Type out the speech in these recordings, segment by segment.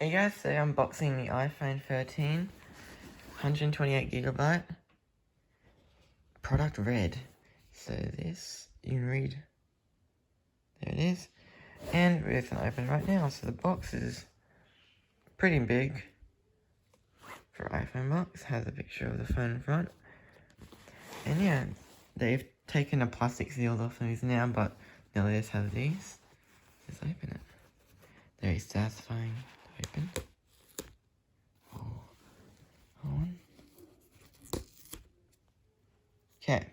Hey guys, today I'm unboxing the iPhone 13, 128GB, product red. So this, you can read, there it is, and we're going to open it right now. So the box is pretty big for iPhone box, has a picture of the phone in front, and yeah, they've taken the plastic seals off these now, but now they just have these. Just open it. Very satisfying to open. On. Okay,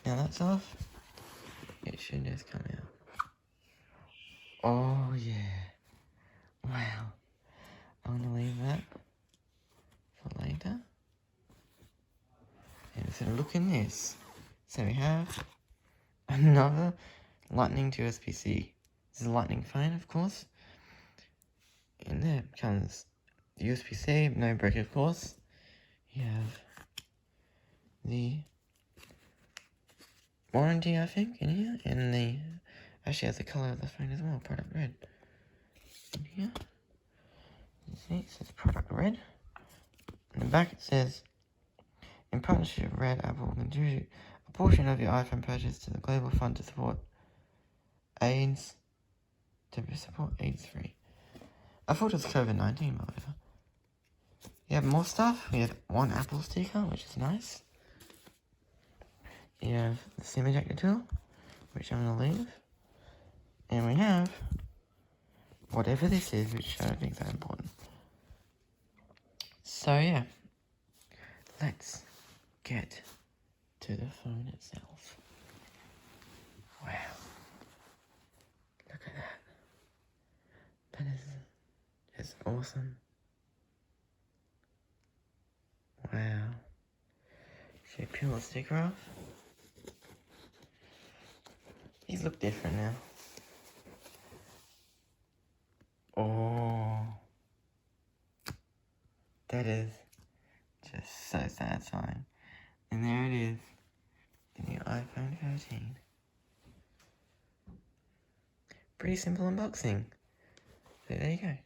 now that's off. It should just come out. Oh yeah, wow. I'm gonna leave that for later. And so look in this. So we have another lightning to USB-C. This is a lightning phone, of course. In there comes USB-C, no brick, of course. You have the warranty, I think, in here, and the actually has the color of the phone as well, product red. In here, you see, it says product red. In the back it says, in partnership with Red, Apple will contribute a portion of your iPhone purchase to the global fund to support AIDS, AIDS-free. I thought it was COVID-19, however. You have more stuff. We have one Apple sticker, which is nice. You have the SIM ejector tool, which I'm going to leave. And we have whatever this is, which I don't think is that important. So yeah, let's get to the phone itself. Wow. Look at that. That is just awesome. Wow. Should we peel the sticker off? These look different now. Oh. That is just so satisfying. And there it is. The new iPhone 13. Pretty simple unboxing. So there you go.